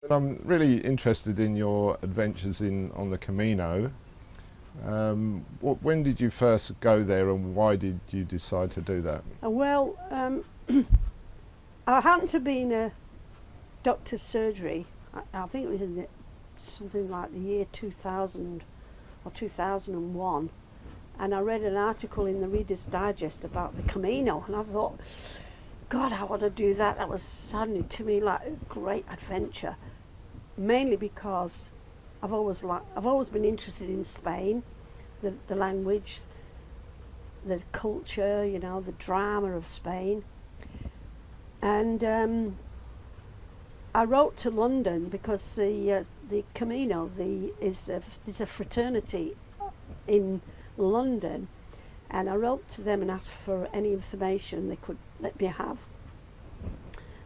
I'm really interested in your adventures on the Camino. When did you first go there, and why did you decide to do that? Well, I happened to be in a doctor's surgery. I think it was in something like the year 2000 or 2001, and I read an article in the Reader's Digest about the Camino, and I thought, God, I want to do that. That was sounding to me like a great adventure, mainly because I've always been interested in Spain, the language, the culture, you know, the drama of Spain. And I wrote to London because the Camino there's a fraternity in London, and I wrote to them and asked for any information they could let me have.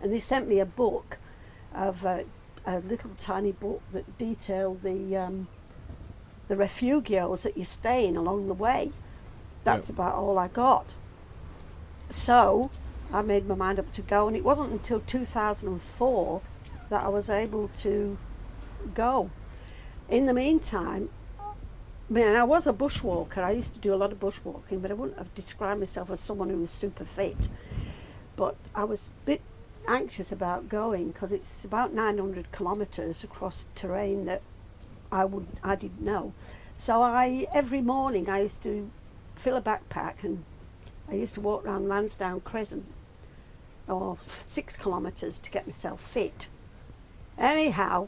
And they sent me a book of a little tiny book that detailed the refugios that you're staying along the way. That's about all I got. So I made my mind up to go, and it wasn't until 2004 that I was able to go. In the meantime, I was a bushwalker. I used to do a lot of bushwalking, but I wouldn't have described myself as someone who was super fit. But I was a bit anxious about going because it's about 900 kilometres across terrain that I didn't know. So every morning I used to fill a backpack, and I used to walk around Lansdowne Crescent, or 6 kilometres, to get myself fit. Anyhow,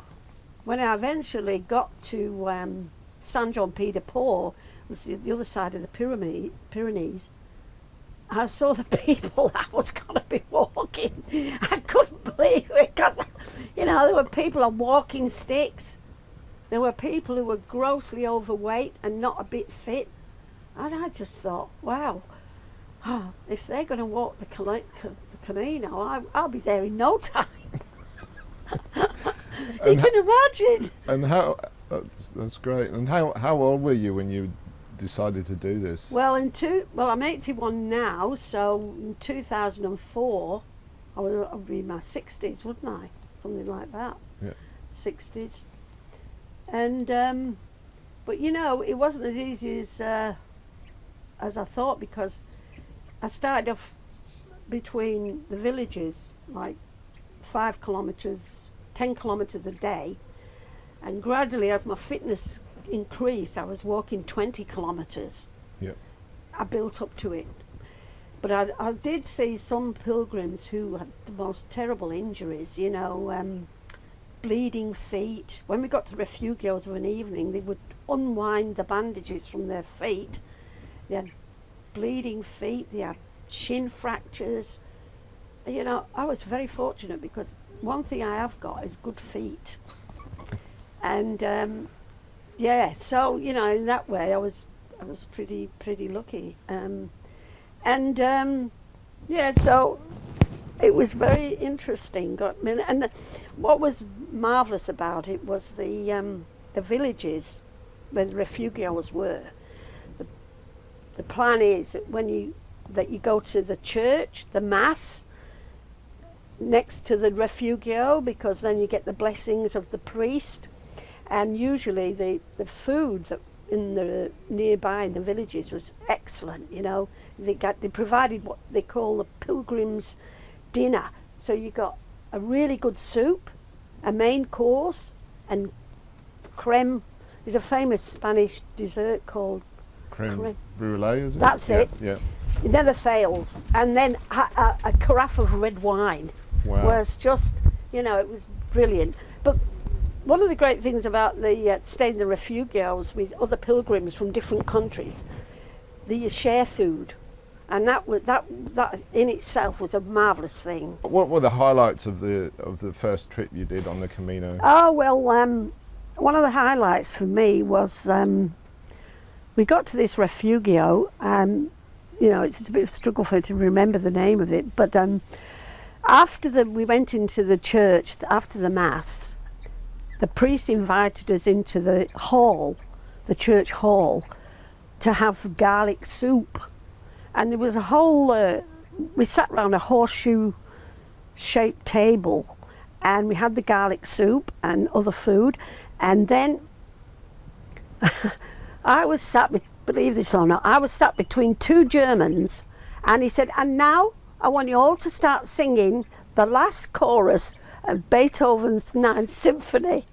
when I eventually got to San John Pied de Port, was the other side of the Pyrenees, I saw the people that I was going to be walking. I couldn't believe it, because, you know, there were people on walking sticks. There were people who were grossly overweight and not a bit fit. And I just thought, wow, if they're going to walk the Camino, I'll be there in no time. You can imagine. And that's great. And how old were you when you decided to do this? Well, I'm 81 now, so in 2004, I would be in my 60s, wouldn't I? Something like that. Yeah. 60s. And but you know, it wasn't as easy as I thought, because I started off between the villages, like 5 kilometres, 10 kilometres a day, and gradually, as my fitness increased, I was walking 20 kilometres. Yeah. I built up to it. But I did see some pilgrims who had the most terrible injuries, you know, bleeding feet. When we got to refugios of an evening, they would unwind the bandages from their feet. They had bleeding feet, they had shin fractures. You know, I was very fortunate, because one thing I have got is good feet. And yeah, so, you know, in that way I was pretty lucky. Yeah, so it was very interesting. And what was marvellous about it was the villages where the refugios were. The plan is that you go to the church, the mass, next to the refugio, because then you get the blessings of the priest. And usually the food that in the nearby in the villages was excellent. You know, they provided what they call the pilgrim's dinner. So you got a really good soup, a main course, and creme. There's a famous Spanish dessert called creme brulee, is it? That's it. Yeah. It never fails. And then a carafe of red wine. Wow. Was just, you know, it was brilliant. But one of the great things about the staying in the refugios with other pilgrims from different countries, you share food, and that in itself was a marvellous thing. What were the highlights of the first trip you did on the Camino? Oh well, one of the highlights for me was we got to this refugio, and you know, it's a bit of a struggle for me to remember the name of it, but we went into the church after the mass. The priest invited us into the hall, the church hall, to have garlic soup. And there was a whole, we sat round a horseshoe-shaped table, and we had the garlic soup and other food, and then I was sat, believe this or not, I was sat between two Germans, and he said, and now I want you all to start singing the last chorus of Beethoven's Ninth Symphony.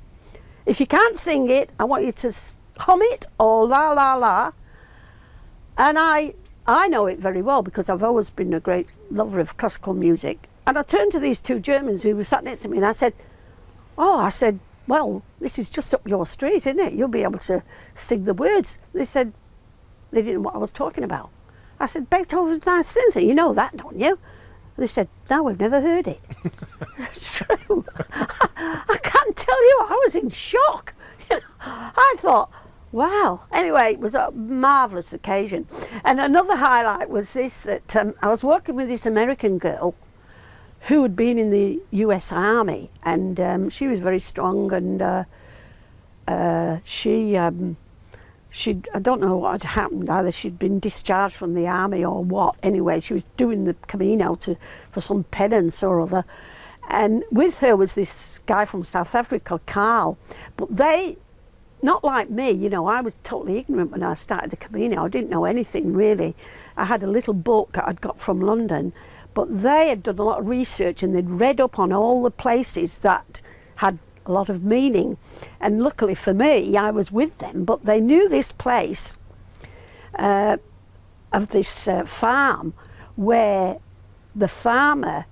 If you can't sing it, I want you to hum it or la la la. And I know it very well because I've always been a great lover of classical music. And I turned to these two Germans who were sat next to me, and I said, well, this is just up your street, isn't it? You'll be able to sing the words. They said, they didn't know what I was talking about. I said, Beethoven's Ninth Symphony, you know that, don't you? They said, no, we've never heard it. It's true. I can't tell you, I was in shock. I thought, wow. Anyway, it was a marvellous occasion. And another highlight was this, that I was working with this American girl who had been in the US Army, and she was very strong, and I don't know what had happened, either she'd been discharged from the army or what. Anyway, she was doing the Camino for some penance or other, and with her was this guy from South Africa, Carl. But they, not like me, you know, I was totally ignorant when I started the Camino. I didn't know anything really. I had a little book I'd got from London, but they had done a lot of research, and they'd read up on all the places that had a lot of meaning. And luckily for me, I was with them, but they knew this place of this farm where the farmer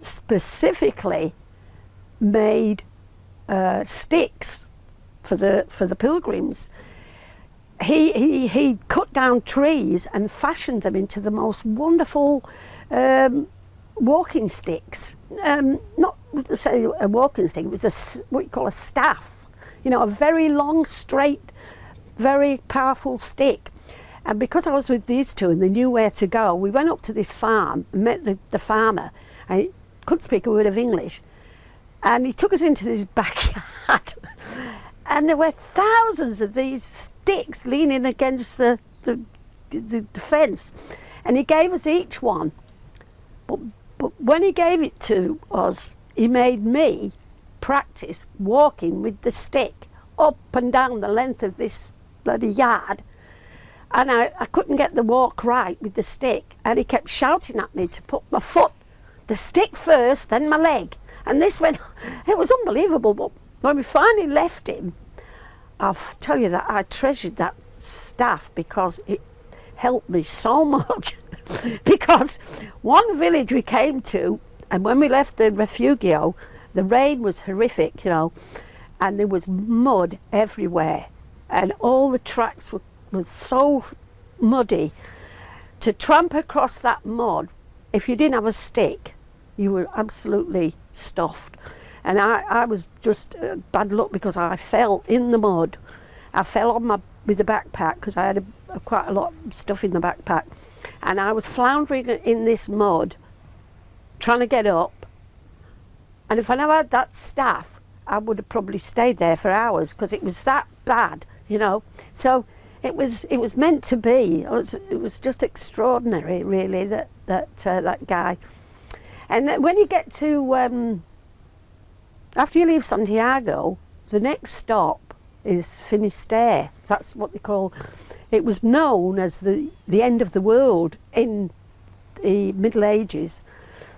specifically made sticks for the pilgrims. He cut down trees and fashioned them into the most wonderful walking sticks. Not to say a walking stick, it was what you call a staff. You know, a very long, straight, very powerful stick. And because I was with these two and they knew where to go, we went up to this farm and met the farmer. And he couldn't speak a word of English. And he took us into this backyard. And there were thousands of these sticks leaning against the fence. And he gave us each one. But when he gave it to us, he made me practice walking with the stick up and down the length of this bloody yard. And I couldn't get the walk right with the stick. And he kept shouting at me to put my foot, the stick first, then my leg. And this went, it was unbelievable. But when we finally left him, I'll tell you that I treasured that staff because it helped me so much. Because one village we came to, and when we left the refugio, the rain was horrific, you know, and there was mud everywhere. And all the tracks were so muddy. To tramp across that mud, if you didn't have a stick, you were absolutely stuffed. And I was just bad luck because I fell in the mud. I fell on with the backpack because I had quite a lot of stuff in the backpack. And I was floundering in this mud, trying to get up. And if I never had that staff, I would have probably stayed there for hours because it was that bad, you know. So it was meant to be. It was just extraordinary, really, that guy. And when you get to after you leave Santiago, the next stop is Finisterre. That's what they call. It was known as the end of the world in the Middle Ages.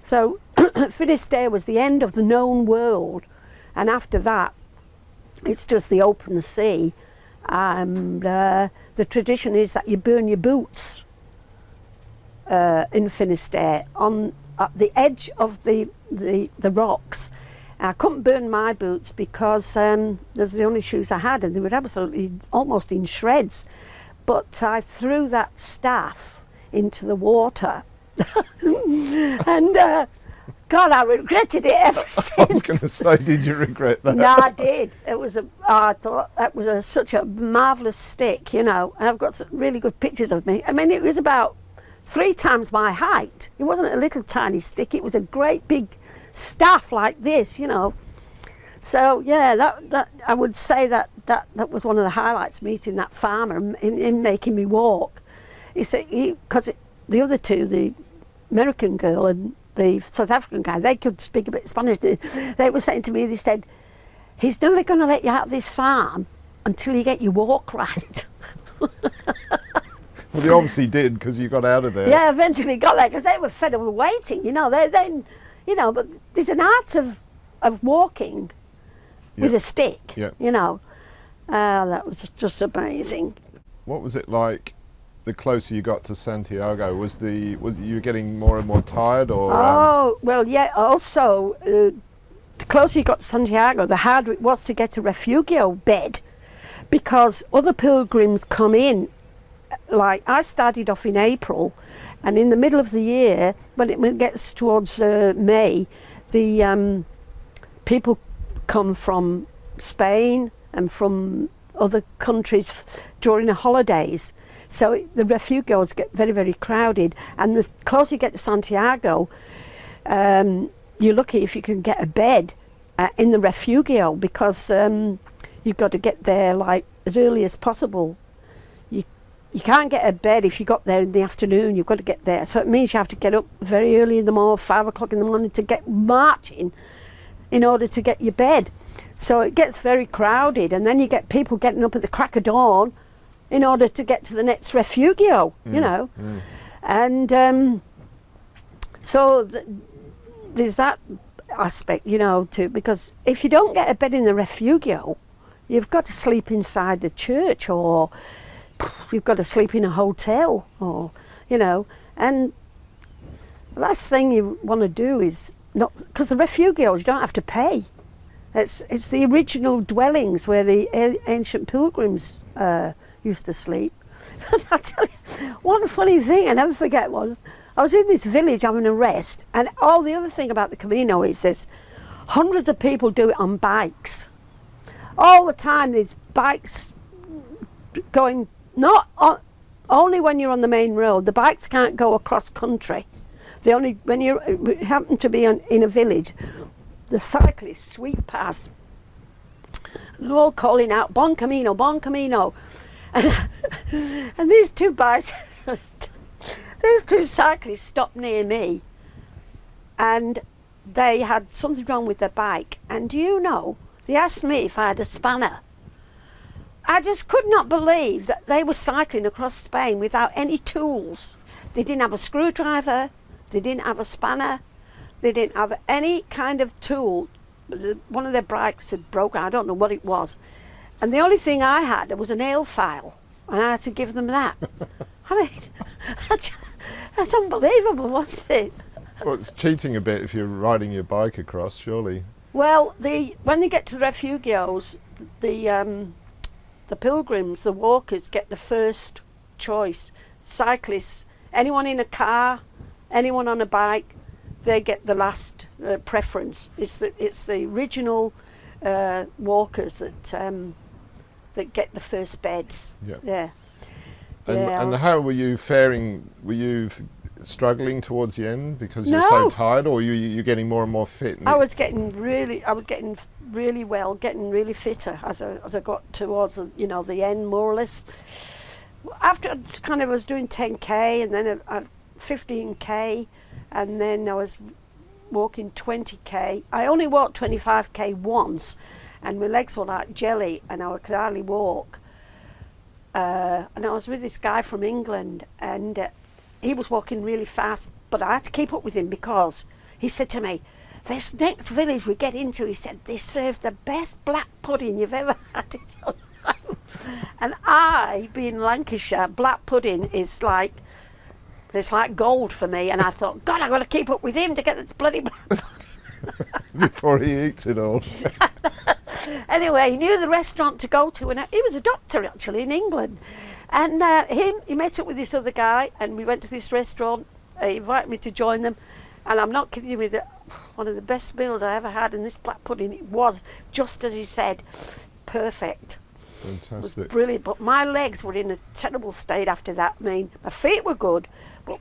So Finisterre was the end of the known world, and after that, it's just the open sea. And the tradition is that you burn your boots in Finisterre at the edge of the rocks. I couldn't burn my boots because those were the only shoes I had, and they were absolutely almost in shreds. But I threw that staff into the water, and God, I regretted it ever since. I was going to say, did you regret that? No, I did. I thought that was such a marvellous stick, you know. And I've got some really good pictures of me. I mean, it was about 3 times my height. It wasn't a little tiny stick. It was a great big staff like this, you know. So yeah, that I would say that was one of the highlights, meeting that farmer in making me walk. He said, because the other two, the American girl and the South African guy, they could speak a bit Spanish. They were saying to me, they said, he's never going to let you out of this farm until you get your walk right. Well, they obviously did, because you got out of there. Yeah, eventually got there, because they were fed up with waiting, you know. But there's an art of walking with a stick, you know. That was just amazing. What was it like the closer you got to Santiago? Was you getting more and more tired, or? Well, yeah. Also, the closer you got to Santiago, the harder it was to get a refugio bed, because other pilgrims come in. Like, I started off in April, and in the middle of the year, when it gets towards May, the people come from Spain and from other countries during the holidays. So the refugios get very, very crowded. And the closer you get to Santiago, you're lucky if you can get a bed in the refugio, because you've got to get there like as early as possible. You can't get a bed if you got there in the afternoon. You've got to get there. So it means you have to get up very early in the morning, 5 o'clock in the morning, to get marching in order to get your bed. So it gets very crowded, and then you get people getting up at the crack of dawn in order to get to the next refugio, you know. And so there's that aspect, you know, too, because if you don't get a bed in the refugio, you've got to sleep inside the church, or you've got to sleep in a hotel, or, you know. And the last thing you want to do is not, because the refugios, you don't have to pay. It's the original dwellings where the ancient pilgrims used to sleep. And I tell you, one funny thing I never forget was, I was in this village having a rest, and all the other thing about the Camino is there's hundreds of people do it on bikes. All the time there's bikes going, not on, only when you're on the main road. The bikes can't go across country. They only, when you happen to be in a village, the cyclists sweep past. They're all calling out, "Bon Camino, Bon Camino." And these two cyclists stopped near me, and they had something wrong with their bike. And do you know, they asked me if I had a spanner. I just could not believe that they were cycling across Spain without any tools. They didn't have a screwdriver, they didn't have a spanner, they didn't have any kind of tool. One of their bikes had broken, I don't know what it was. And the only thing I had was a nail file, and I had to give them that. I mean, that's unbelievable, wasn't it? Well, it's cheating a bit if you're riding your bike across, surely. Well, when they get to the refugios, the pilgrims, the walkers, get the first choice. Cyclists, anyone in a car, anyone on a bike, they get the last preference. It's the original walkers that get the first beds. Yeah. And how were you faring? Were you struggling towards the end because you're so tired, or you getting more and more fit? I was getting really well, getting really fitter as I got towards the end, more or less. After I was doing 10k, and then 15k, and then I was walking 20k. I only walked 25k once, and my legs were like jelly, and I could hardly walk. And I was with this guy from England, and he was walking really fast, but I had to keep up with him, because he said to me, "This next village we get into," he said, "they serve the best black pudding you've ever had in your life." And I, being Lancashire, black pudding is like, it's like gold for me. And I thought, God, I've got to keep up with him to get the bloody black pudding. Before he eats it all. Anyway, he knew the restaurant to go to, and he was a doctor actually in England. And he met up with this other guy, and we went to this restaurant. He invited me to join them, and I'm not kidding you, with it, one of the best meals I ever had. In this black pudding, it was just as he said, perfect. Fantastic. It was brilliant. But my legs were in a terrible state after that. I mean, my feet were good, but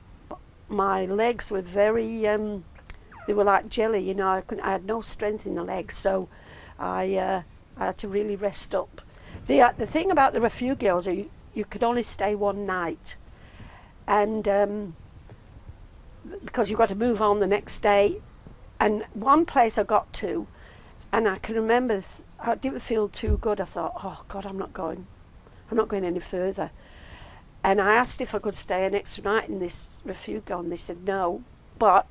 my legs were very, they were like jelly, I had no strength in the legs, so I had to really rest up. The thing about the refugios, you could only stay one night, and because you've got to move on the next day. And one place I got to, and I can remember I didn't feel too good. I thought, oh God, I'm not going any further. And I asked if I could stay an extra night in this refugio, and they said no, but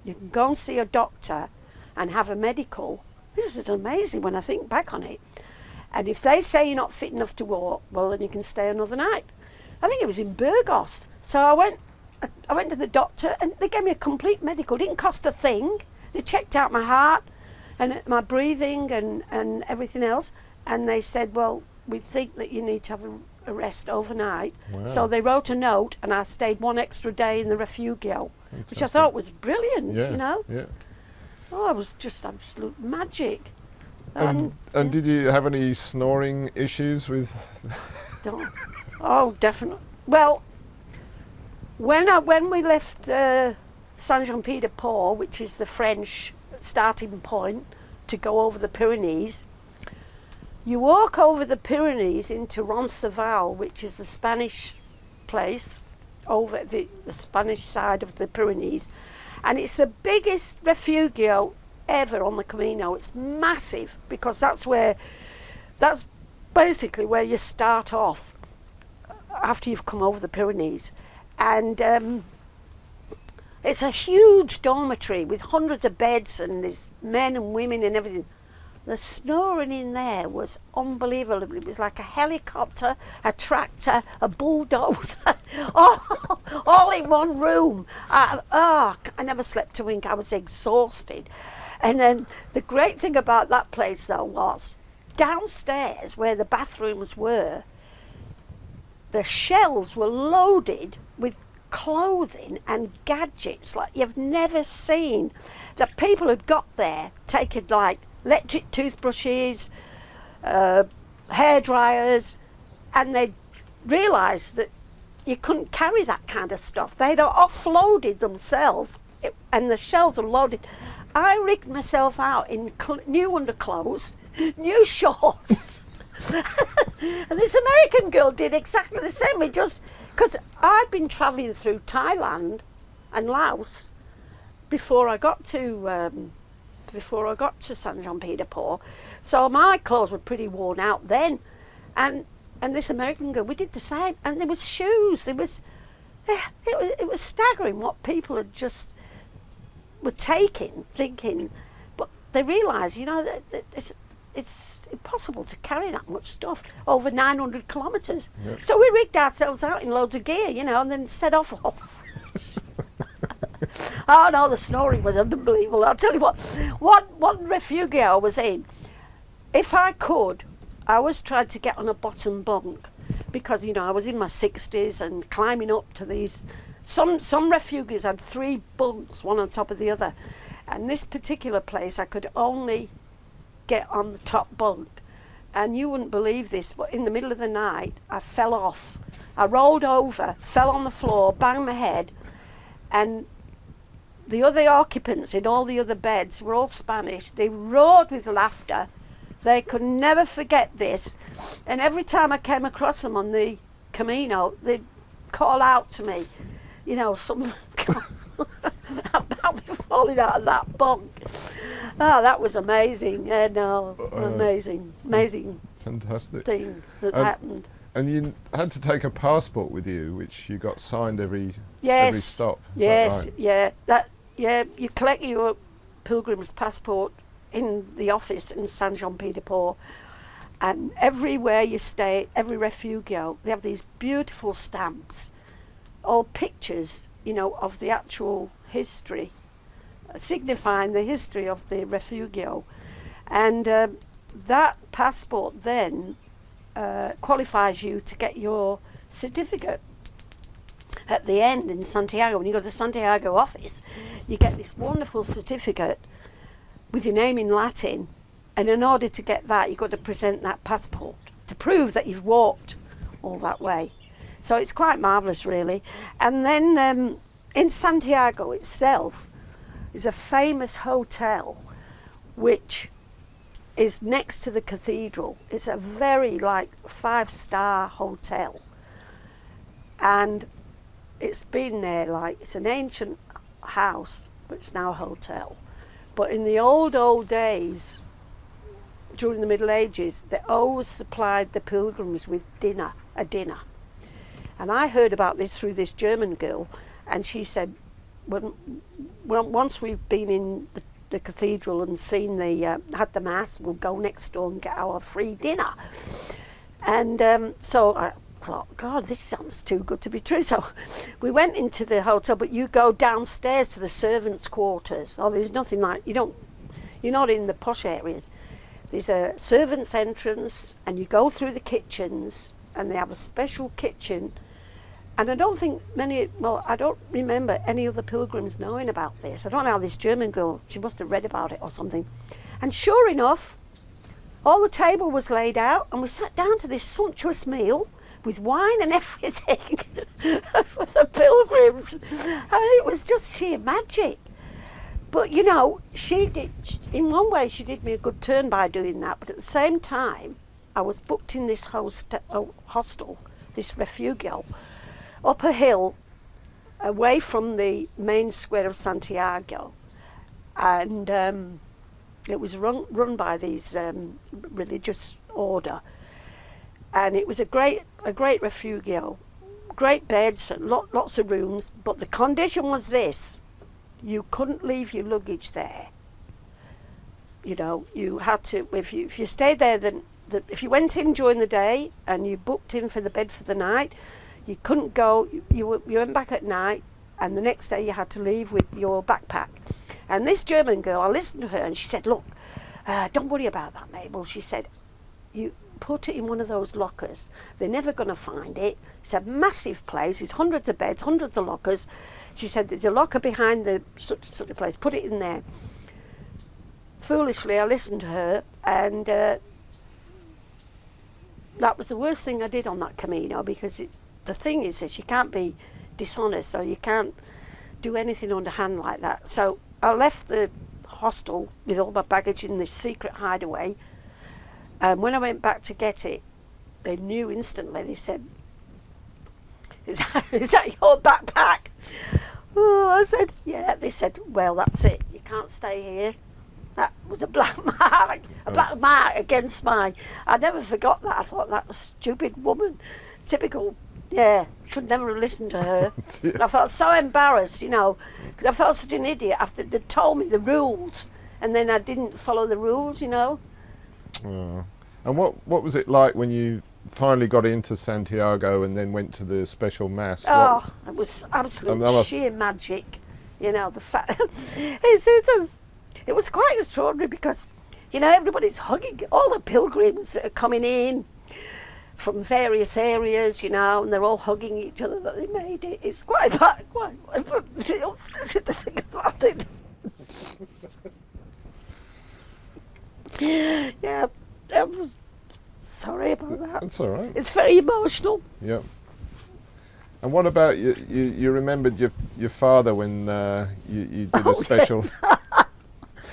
you can go and see a doctor and have a medical. This is amazing when I think back on it. And if they say you're not fit enough to walk, well, then you can stay another night. I think it was in Burgos. So I went to the doctor, and they gave me a complete medical. It didn't cost a thing. They checked out my heart and my breathing and everything else. And they said, well, we think that you need to have a rest overnight. Wow. So they wrote a note, and I stayed one extra day in the refugio, Fantastic. which I thought was brilliant, Yeah, you know. yeah. Oh, it was just absolute magic. And did you have any snoring issues with? Oh, definitely. Well, when we left Saint-Jean-Pied-de-Port, which is the French starting point to go over the Pyrenees, you walk over the Pyrenees into Roncesvalles, which is the Spanish place over the Spanish side of the Pyrenees, and it's the biggest refugio ever on the Camino. It's massive because that's basically where you start off after you've come over the Pyrenees. And it's a huge dormitory with hundreds of beds, and there's men and women and everything. The snoring in there was unbelievable. It was like a helicopter, a tractor, a bulldozer, all in one room. I never slept a wink. I was exhausted. And then the great thing about that place, though, was downstairs where the bathrooms were, the shelves were loaded with clothing and gadgets like you've never seen. That people had got there, taken like electric toothbrushes, hair dryers, and they realised that you couldn't carry that kind of stuff. They'd offloaded themselves, and the shelves were loaded. I rigged myself out in new underclothes, new shorts. And this American girl did exactly the same. We just, because I'd been travelling through Thailand and Laos before I got to Saint-Jean-Pied-de-Port, so my clothes were pretty worn out then. And this American girl, we did the same. And there was shoes. It was staggering what people had just were taking, thinking, but they realised, you know, that it's impossible to carry that much stuff over 900 kilometres. Yep. So we rigged ourselves out in loads of gear, you know, and then set off. Oh no, the snoring was unbelievable. I'll tell you what, one refugio I was in, if I could, I was trying to get on a bottom bunk because, you know, I was in my 60s and climbing up to these. Some refugees had 3 bunks, one on top of the other. And this particular place, I could only get on the top bunk. And you wouldn't believe this, but in the middle of the night, I fell off. I rolled over, fell on the floor, banged my head. And the other occupants in all the other beds were all Spanish. They roared with laughter. They could never forget this. And every time I came across them on the Camino, they'd call out to me, you know, something about me falling out of that bunk. Oh, that was amazing. Yeah, no, amazing Fantastic thing that happened. And you had to take a passport with you, which you got signed every stop. Yes, that right? yeah. You collect your pilgrim's passport in the office in Saint-Jean-Pied-de-Port, and everywhere you stay, every refugio, they have these beautiful stamps, all pictures, you know, of the actual history, signifying the history of the refugio. And that passport then qualifies you to get your certificate. At the end in Santiago, when you go to the Santiago office, you get this wonderful certificate with your name in Latin, and in order to get that, you've got to present that passport to prove that you've walked all that way. So it's quite marvellous, really. And then in Santiago itself is a famous hotel which is next to the cathedral. It's a very, like, 5-star hotel. And it's been there, like, it's an ancient house, but it's now a hotel. But in the old days, during the Middle Ages, they always supplied the pilgrims with a dinner. And I heard about this through this German girl, and she said, once we've been in the cathedral and seen had the mass, we'll go next door and get our free dinner. And so I thought, God, this sounds too good to be true. So we went into the hotel, but you go downstairs to the servants' quarters. Oh, there's nothing like, you're not in the posh areas. There's a servants' entrance, and you go through the kitchens, and they have a special kitchen. And I don't think I don't remember any other pilgrims knowing about this. I don't know how this German girl, she must have read about it or something. And sure enough, all the table was laid out, and we sat down to this sumptuous meal with wine and everything for the pilgrims. I mean, it was just sheer magic. But, in one way, she did me a good turn by doing that. But at the same time, I was booked in this hostel, this refugio, up a hill, away from the main square of Santiago. And it was run by these religious order. And it was a great refugio, great beds, and lots of rooms. But the condition was this: you couldn't leave your luggage there. You had to, if you stayed there, then if you went in during the day and you booked in for the bed for the night, you couldn't go. You went back at night, and the next day you had to leave with your backpack. And this German girl, I listened to her, and she said, "Look, don't worry about that, Mabel." She said, "You put it in one of those lockers. They're never going to find it. It's a massive place. It's hundreds of beds, hundreds of lockers." She said, "There's a locker behind the such a place. Put it in there." Foolishly, I listened to her, and that was the worst thing I did on that Camino, because the thing is that you can't be dishonest, or you can't do anything underhand like that. So I left the hostel with all my baggage in this secret hideaway. And when I went back to get it, they knew instantly. They said, is that your backpack? Oh, I said, yeah. They said, well, that's it. You can't stay here. That was a black mark, against my... I never forgot that. I thought, that stupid woman, typical, should never have listened to her. And I felt so embarrassed, because I felt such an idiot after they told me the rules, and then I didn't follow the rules, Oh. And what was it like when you finally got into Santiago and then went to the special mass? Oh, it was absolute sheer magic. The fact it was quite extraordinary, because everybody's hugging, all the pilgrims that are coming in from various areas, and they're all hugging each other that they made it. It's quite to think about it. Yeah, sorry about that. That's all right. It's very emotional. Yeah. And what about you remembered your father when you did a special...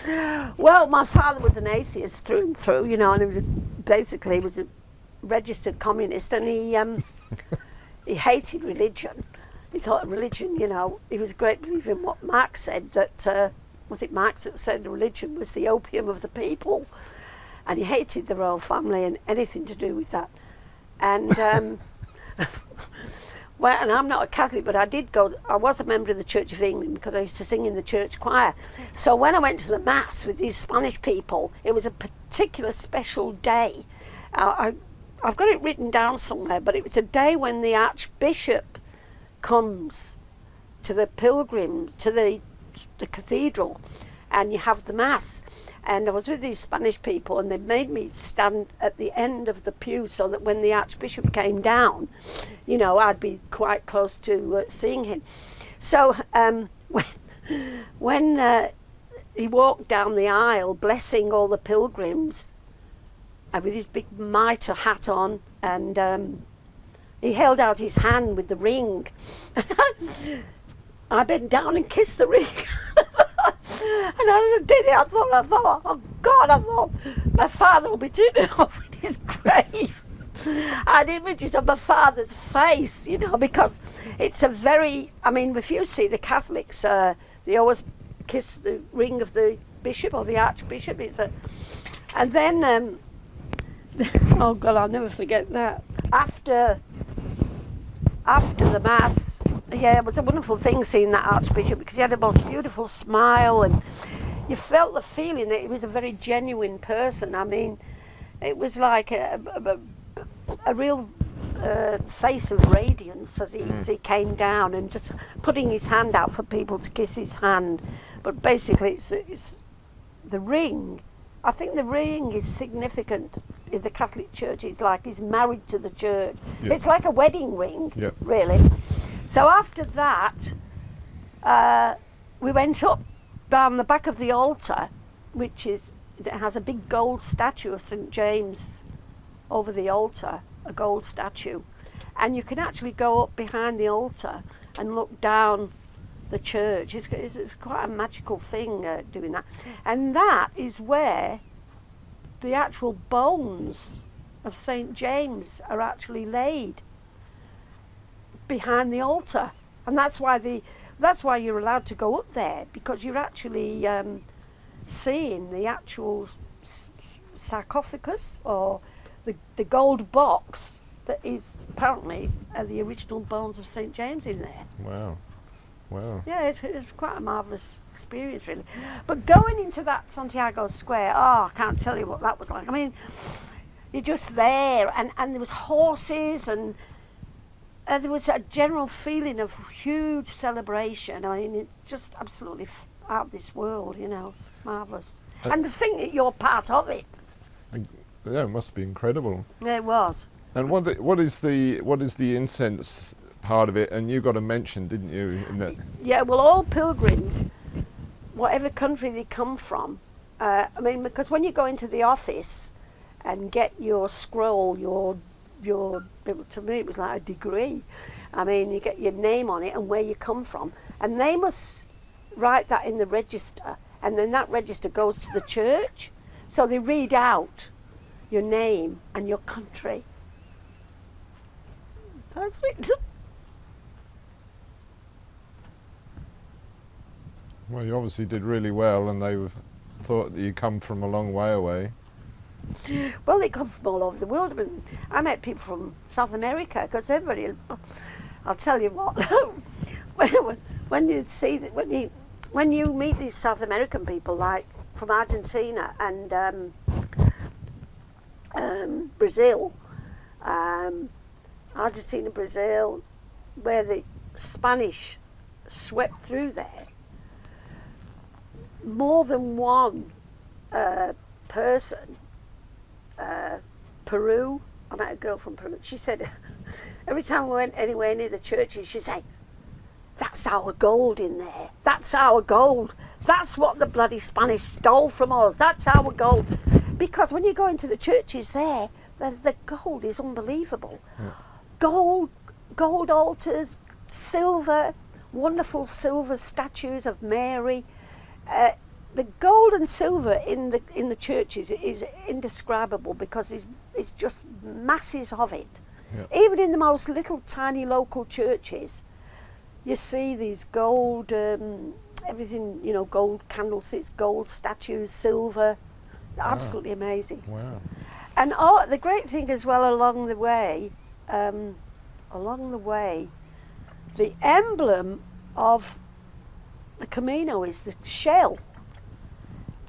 Yes. Well, my father was an atheist through and through, and he was a registered communist, and he hated religion. He thought religion, he was a great believer in what Marx said, that... was it Marx that said religion was the opium of the people? And he hated the royal family and anything to do with that. And well, and I'm not a Catholic, but I was a member of the Church of England, because I used to sing in the church choir. So when I went to the mass with these Spanish people, it was a particular special day. I've got it written down somewhere, but it was a day when the Archbishop comes to the pilgrims, to the cathedral, and you have the mass. And I was with these Spanish people, and they made me stand at the end of the pew so that when the Archbishop came down, I'd be quite close to seeing him. So when he walked down the aisle blessing all the pilgrims, and with his big mitre hat on, and he held out his hand with the ring. I bent down and kissed the ring. And I did it. I thought, oh God, I thought my father will be turning off in his grave. I had images of my father's face, because it's a very, if you see the Catholics, they always kiss the ring of the bishop or the archbishop. And then, oh God, I'll never forget that. After the Mass, it was a wonderful thing seeing that archbishop, because he had the most beautiful smile, and you felt the feeling that he was a very genuine person. I mean, it was like a real face of radiance as he came down, and just putting his hand out for people to kiss his hand. But basically, it's the ring. I think the ring is significant in the Catholic Church. It's like he's married to the church. Yep. It's like a wedding ring, really. So after that, we went up down the back of the altar, it has a big gold statue of St. James over the altar, a gold statue. And you can actually go up behind the altar and look down the church. It's quite a magical thing doing that. And that is where the actual bones of St. James are actually laid, behind the altar. And that's why you're allowed to go up there, because you're actually seeing the actual sarcophagus, or the gold box that is apparently the original bones of St. James in there. Wow. Yeah, it's quite a marvellous experience, really. But going into that Santiago Square, I can't tell you what that was like. I mean, you're just there, and there was horses, and there was a general feeling of huge celebration. I mean, it's just absolutely out of this world, marvellous. And to think that you're part of it. Yeah, it must be incredible. Yeah, it was. And what is the incense part of it? And you got a mention, didn't you? In that? Yeah, well, all pilgrims, whatever country they come from, because when you go into the office and get your scroll, to me it was like a degree. I mean, you get your name on it and where you come from, and they must write that in the register, and then that register goes to the church, so they read out your name and your country. That's it. Well, you obviously did really well, and they thought that you come from a long way away. Well, they come from all over the world. I mean, I met people from South America, because everybody. I'll tell you what. when you meet these South American people, like from Argentina and Brazil, Argentina, Brazil, where the Spanish swept through there. More than one person, Peru, I met a girl from Peru, she said, every time we went anywhere near the churches, she'd say, "That's our gold in there, that's our gold, that's what the bloody Spanish stole from us, that's our gold." Because when you go into the churches there, the gold is unbelievable. Yeah. Gold altars, silver, wonderful silver statues of Mary. The gold and silver in the churches is indescribable, because it's just masses of it. Yep. Even in the most little tiny local churches, you see these gold, everything, gold candlesticks, gold statues, silver. It's absolutely amazing. Wow. And the great thing as well along the way, the emblem of the Camino is the shell.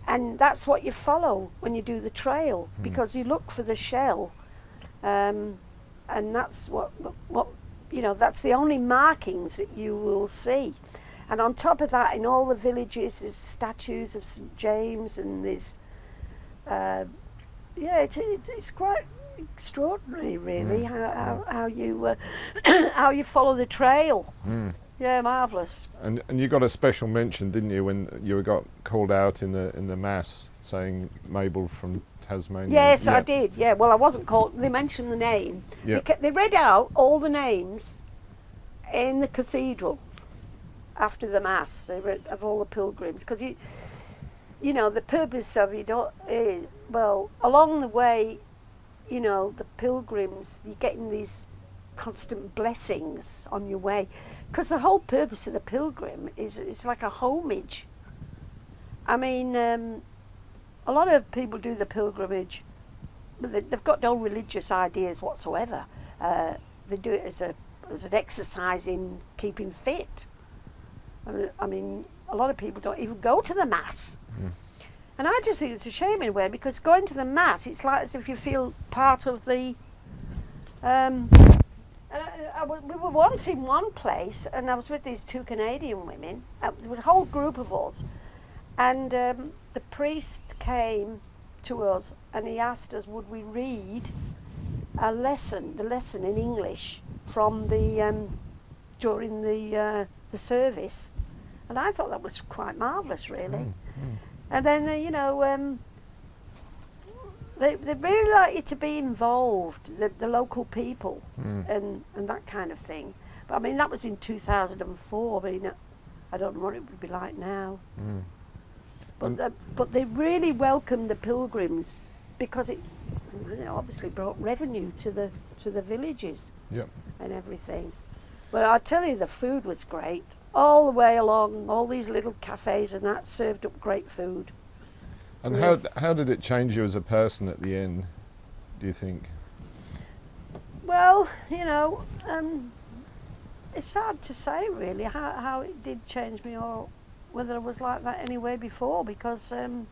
And that's what you follow when you do the trail, because you look for the shell, and that's what that's the only markings that you will see. And on top of that, in all the villages, there's statues of St. James, and there's, it's quite extraordinary, really, how you how you follow the trail. Yeah, marvellous. And you got a special mention, didn't you, when you got called out in the mass, saying Mabel from Tasmania? Yes, I did. Yeah, well, I wasn't called. They mentioned the name. Yep. They read out all the names in the cathedral after the mass. They read of all the pilgrims, because the purpose of it is, well, along the way, the pilgrims, you're getting these constant blessings on your way, because the whole purpose of the pilgrim is it's like a homage. I mean, a lot of people do the pilgrimage, but they've got no religious ideas whatsoever. They do it as an exercise in keeping fit. I mean, a lot of people don't even go to the Mass. And I just think it's a shame in a way, because going to the Mass, it's like as if you feel part of the... we were once in one place, and I was with these two Canadian women. There was a whole group of us, and the priest came to us, and he asked us would we read the lesson in English from during the service, and I thought that was quite marvellous, really. And then they really like you to be involved, the local people, and that kind of thing. But I mean, that was in 2004. I mean, I don't know what it would be like now. But they really welcomed the pilgrims, because it obviously brought revenue to the villages and everything. But I tell you, the food was great all the way along. All these little cafes and that served up great food. And how did it change you as a person at the end, do you think? Well, it's hard to say really how it did change me, or whether I was like that anyway before, because in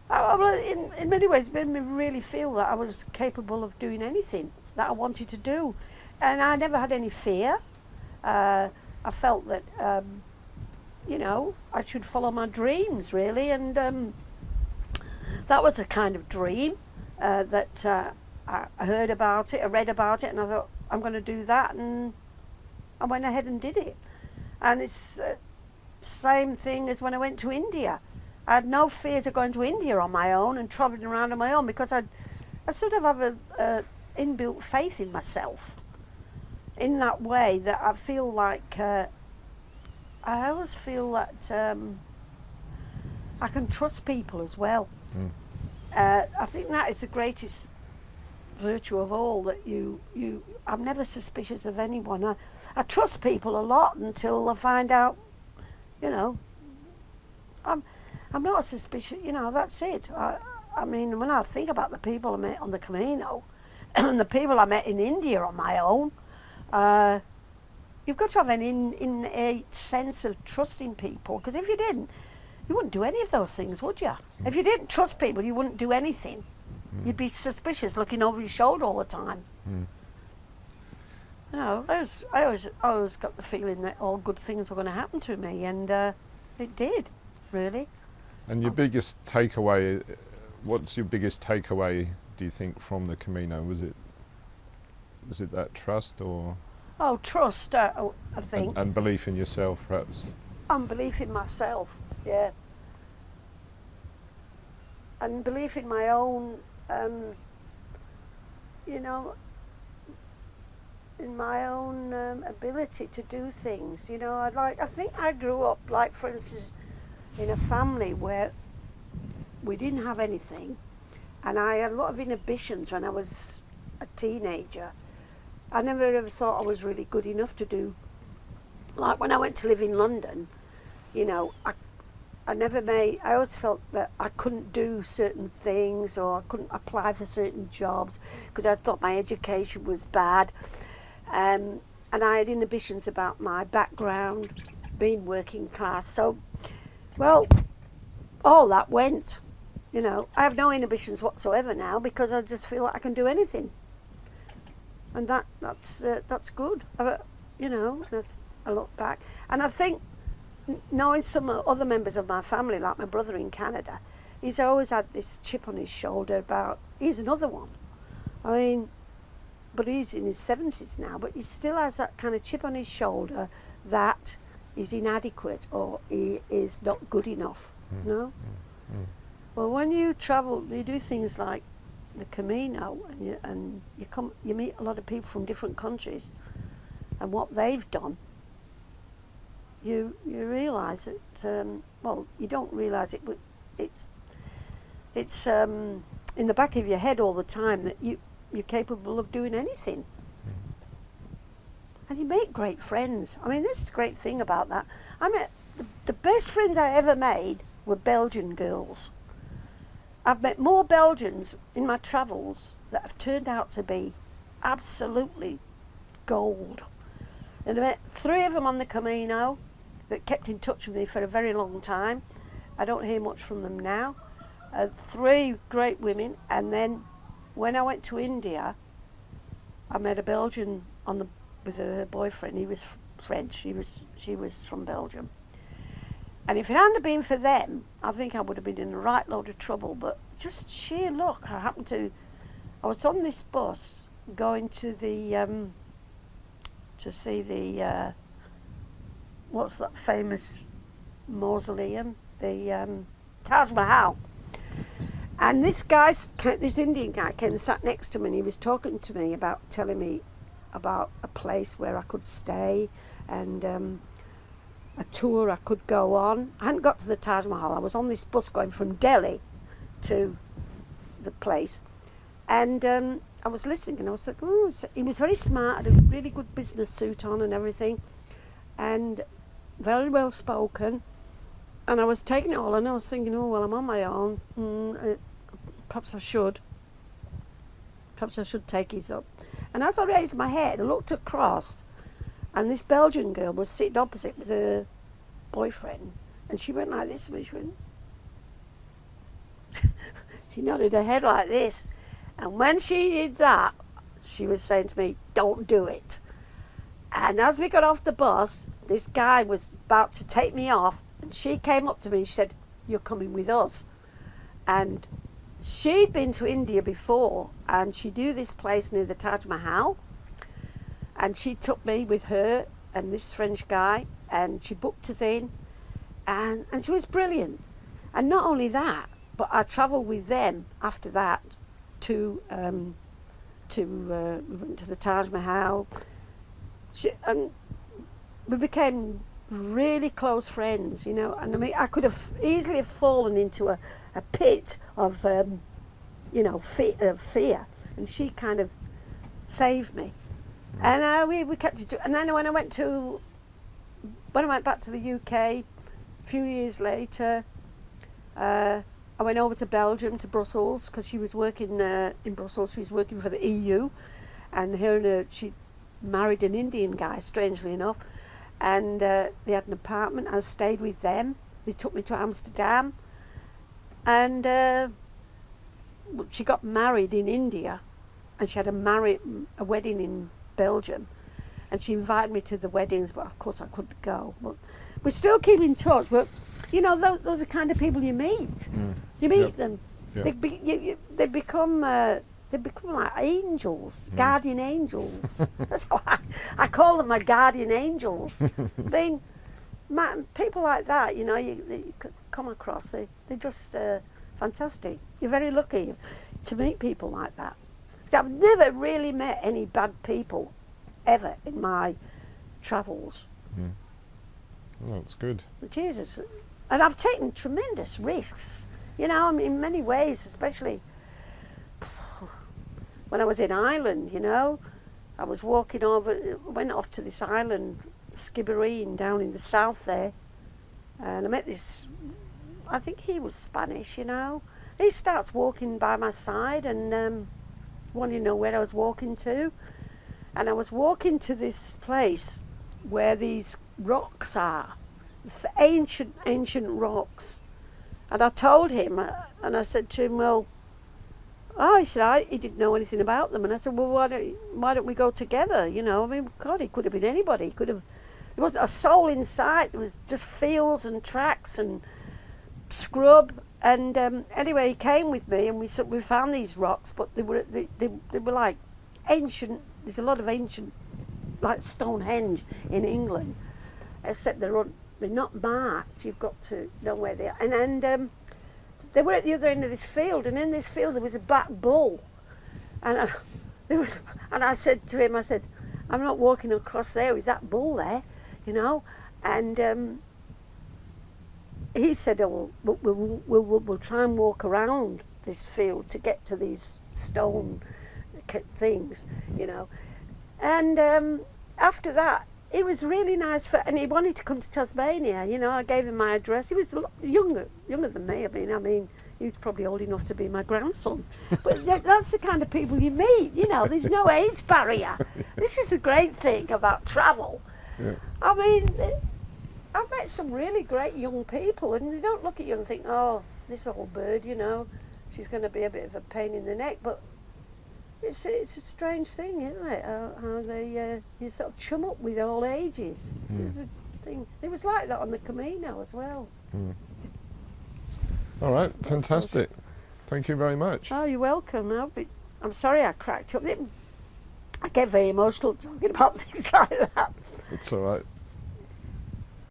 many ways it made me really feel that I was capable of doing anything that I wanted to do. And I never had any fear. I felt that, I should follow my dreams, really. And that was a kind of dream that I heard about it, I read about it, and I thought, I'm going to do that. And I went ahead and did it. And it's same thing as when I went to India. I had no fears of going to India on my own and travelling around on my own, because I sort of have a inbuilt faith in myself. In that way, that I feel like I always feel that I can trust people as well. I think that is the greatest virtue of all, that I'm never suspicious of anyone. I trust people a lot until I find out, I'm not suspicious. That's it. I mean, when I think about the people I met on the Camino and the people I met in India on my own, you've got to have an innate sense of trusting people, because if you didn't, you wouldn't do any of those things, would you? If you didn't trust people, you wouldn't do anything. You'd be suspicious, looking over your shoulder all the time. I always got the feeling that all good things were going to happen to me, and it did, really. And your biggest takeaway, what's your biggest takeaway, do you think, from the Camino? Was it that trust, or? Oh, trust, I think. And belief in yourself, perhaps? And belief in myself, yeah. And belief in my own, in my own ability to do things. I think I grew up, like, for instance, in a family where we didn't have anything, and I had a lot of inhibitions when I was a teenager. I never ever thought I was really good enough to do. Like when I went to live in London, I always felt that I couldn't do certain things, or I couldn't apply for certain jobs because I thought my education was bad. And I had inhibitions about my background, being working class. So, well, all that went. I have no inhibitions whatsoever now, because I just feel like I can do anything. And that's good. I look back, and I think knowing some other members of my family, like my brother in Canada, he's always had this chip on his shoulder about, he's another one. I mean, but he's in his 70s now, but he still has that kind of chip on his shoulder that he's inadequate, or he is not good enough. Well, when you travel, you do things like the Camino, and you meet a lot of people from different countries, and what they've done, you realise that, you don't realise it, but it's in the back of your head all the time that you're capable of doing anything. and you make great friends. I mean, this is the great thing about that. I met the best friends I ever made were Belgian girls. I've met more Belgians in my travels that have turned out to be absolutely gold. And I met 3 of them on the Camino that kept in touch with me for a very long time. I don't hear much from them now. 3 great women, and then when I went to India, I met a Belgian with her boyfriend. He was French. She was from Belgium. And if it hadn't been for them, I think I would have been in a right load of trouble. But just sheer luck. I was on this bus going to the to see the what's that famous mausoleum, the Taj Mahal. And this Indian guy came and sat next to me, and he was talking to me telling me about a place where I could stay and a tour I could go on. I hadn't got to the Taj Mahal. I was on this bus going from Delhi to the place, and I was listening, and I was like, oh, he was very smart, had a really good business suit on and everything, and very well spoken. And I was taking it all, and I was thinking, oh, well, I'm on my own. Perhaps I should take his up. And as I raised my head, I looked across, and this Belgian girl was sitting opposite with her boyfriend, and she went like this to me. She went, she nodded her head like this, and when she did that, she was saying to me, "Don't do it." And as we got off the bus, this guy was about to take me off, and she came up to me and she said, "You're coming with us." And she'd been to India before, and she knew this place near the Taj Mahal, and she took me with her and this French guy, and she booked us in, and she was brilliant. And not only that, but I travelled with them after that we went to the Taj Mahal. And we became really close friends, you know. And I mean, I could have easily have fallen into a pit of, fear, and she kind of saved me. And we kept it. And then when I went back to the UK, a few years later, I went over to Belgium, to Brussels, because she was working in Brussels. She was working for the EU, and she married an Indian guy, strangely enough, and they had an apartment. I stayed with them. They took me to Amsterdam, and she got married in India, and she had a wedding in Belgium, and she invited me to the weddings, but of course I couldn't go. But we still keep in touch. But you know, those are the kind of people you meet. You meet them. Yep. They become like angels, guardian angels. That's how I call them, my guardian angels. I mean, people like that, you know, you come across, they're just fantastic. You're very lucky to meet people like that. I've never really met any bad people ever in my travels. Well, that's good. Jesus. And I've taken tremendous risks, you know, I mean, in many ways, especially when I was in Ireland, you know. I was went off to this island, Skibbereen, down in the south there, and I met this, I think he was Spanish, you know. He starts walking by my side and wanted to know where I was walking to. And I was walking to this place where these rocks are, ancient rocks. And I told him, and I said to him, well, he said he didn't know anything about them. And I said, well, why don't we go together? You know, I mean, God, it could have been anybody. There wasn't a soul in sight. There was just fields and tracks and scrub. And anyway, he came with me, and we found these rocks, but they were like ancient. There's a lot of ancient, like Stonehenge in England, except they're not marked. You've got to know where they are. And they were at the other end of this field, and in this field there was a black bull, and I said to him, I said, I'm not walking across there with that bull there, you know. And he said, oh, well, we'll try and walk around this field to get to these stone things, you know. And after that, it was really nice and he wanted to come to Tasmania. You know, I gave him my address. He was a lot younger than me. I mean, he was probably old enough to be my grandson. But that's the kind of people you meet. You know, there's no age barrier. This is the great thing about travel. Yeah. I mean, I've met some really great young people, and they don't look at you and think, oh, this old bird, you know, she's going to be a bit of a pain in the neck. But it's a strange thing, isn't it? How they you sort of chum up with all ages. It's a thing. It was like that on the Camino as well. All right, fantastic. Thank you very much. Oh, you're welcome. I'm sorry I cracked up. I get very emotional talking about things like that. It's all right.